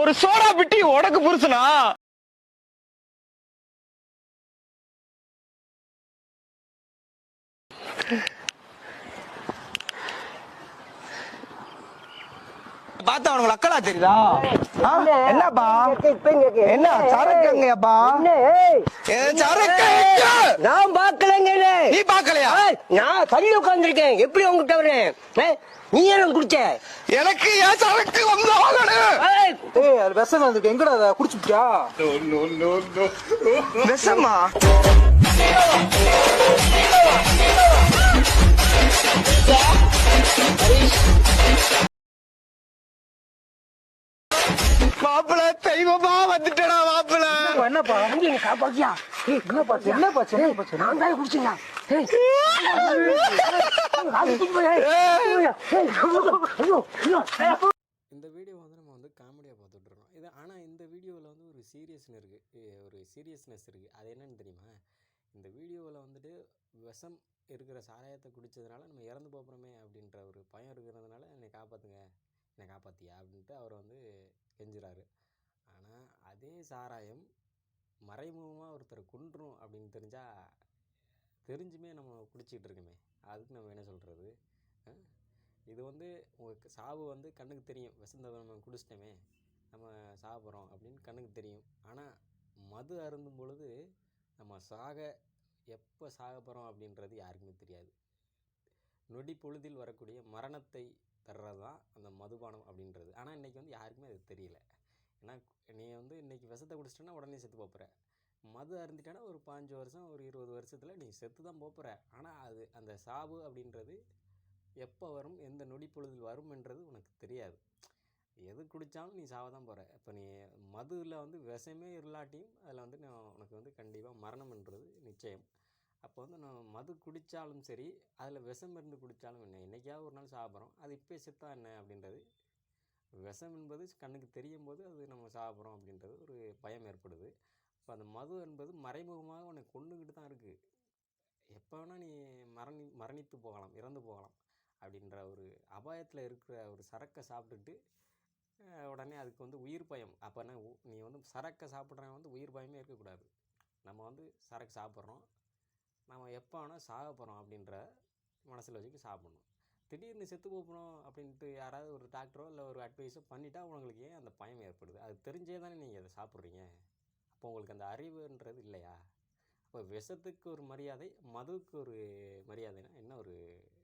ஒரு சோடா பிட்டி உனக்கு புருஷனா? பார்த்தா உனக்கு அக்கலா தெரியுதா? என்னப்பா என்ன சரக்குங்கப்பா? சரக்கு நான் பாக்கலங்க. நீ பாக்கலையா? நான் தள்ளி உட்காந்துருக்கேன். எப்படி உங்ககிட்ட வரேன்? நீ என்ன குடிச்ச? எனக்கு ஏன் சரக்கு வந்தாகணும்? அது விஷம் வந்துருக்கு. எங்கடா அதை குடிச்சுட்டியா? விஷமா? மாப்பிள தெய்வமா வந்துட்டடா மாப்பிள. என்னப்பா காப்பாத்தியா? என்னப்பா நான் தான் குடிச்சீங்க. இந்த வீடியோ வந்து நம்ம வந்து காமெடியாக பார்த்துட்ருக்கோம் இது. ஆனால் இந்த வீடியோவில் வந்து ஒரு சீரியஸ்னஸ் இருக்குது. அது என்னன்னு தெரியுமா? இந்த வீடியோவில் வந்துட்டு விஷம் இருக்கிற சாராயத்தை குடித்ததுனால நம்ம இறந்து போகிறோமே அப்படின்ற ஒரு பயம் இருக்கிறதுனால என்னை காப்பாற்றுங்க, என்னை காப்பாற்றியா அப்படின்ட்டு அவர் வந்து கெஞ்சுறாரு. ஆனால் அதே சாராயம் மறைமுகமாக ஒருத்தரை கொன்றும் அப்படின்னு தெரிஞ்சுமே நம்ம குடிச்சிக்கிட்டு இருக்கோமே, அதுக்கு நம்ம என்ன சொல்கிறது? இது வந்து உங்களுக்கு சாவு வந்து கண்ணுக்கு தெரியும். விஷத்தை நம்ம குடிச்சிட்டோமே, நம்ம சாப்பிட்றோம் அப்படின்னு கண்ணுக்கு தெரியும். ஆனால் மது அருந்தும் பொழுது நம்ம எப்போ சாக போகிறோம் அப்படின்றது யாருக்குமே தெரியாது. நொடி பொழுதில் வரக்கூடிய மரணத்தை தர்றது தான் அந்த மதுபானம் அப்படின்றது. ஆனால் இன்றைக்கி வந்து யாருக்குமே அது தெரியல. ஏன்னா நீ வந்து இன்றைக்கி விஷத்தை குடிச்சிட்டேன்னா உடனே செத்து போகிற. மது அருந்திட்டேன்னா ஒரு 5 வருஷம் ஒரு 20 வருஷத்தில் நீ செத்து தான் போகிற. ஆனால் அது அந்த சாவு அப்படின்றது எப்போ வரும், எந்த நொடி பொழுதில் வரும்ன்றது உனக்கு தெரியாது. எது குடித்தாலும் நீ சாவ தான் போகிற. இப்போ நீ மதுவில் வந்து விஷமே இல்லாட்டியும் அதில் வந்து உனக்கு வந்து கண்டிப்பாக மரணம்ன்றது நிச்சயம். அப்போ வந்து நான் மது குடித்தாலும் சரி, அதில் விஷம் இருந்து குடித்தாலும் என்ன, என்றைக்காவது ஒரு நாள் சாப்பிட்றோம். அது இப்போ செத்தா என்ன அப்படின்றது, விஷம் என்பது கண்ணுக்கு தெரியும் போது அது நம்ம சாப்பிட்றோம் அப்படின்றது ஒரு பயம் ஏற்படுது. இப்போ அந்த மது என்பது மறைமுகமாக உன்னை கொண்டுக்கிட்டு தான் இருக்குது. எப்போ வேணால் நீ மரணித்து போகலாம், இறந்து போகலாம் அப்படின்ற ஒரு அபாயத்தில் இருக்கிற ஒரு சரக்கை சாப்பிட்டுட்டு உடனே அதுக்கு வந்து உயிர் பயம். அப்போனா நீ வந்து சரக்கை சாப்பிட்றவன் வந்து உயிர் பயமே இருக்கக்கூடாது. நம்ம வந்து சரக்கு சாப்பிட்றோம், நம்ம எப்போ வேணால் சாக போகிறோம் அப்படின்ற மனசில் வச்சுட்டு சாப்பிட்ணும். திடீர்னு செத்து போகணும் அப்படின்ட்டு யாராவது ஒரு டாக்டரோ இல்லை ஒரு அட்வைஸோ பண்ணிட்டா உங்களுக்கு ஏன் அந்த பயம் ஏற்படுது? அது தெரிஞ்சே தானே நீங்கள் அதை சாப்பிட்றீங்க. அப்போ உங்களுக்கு அந்த அறிவுன்றது இல்லையா? இப்போ விஷத்துக்கு ஒரு மரியாதை, மதுவுக்கு ஒரு மரியாதைனா என்ன ஒரு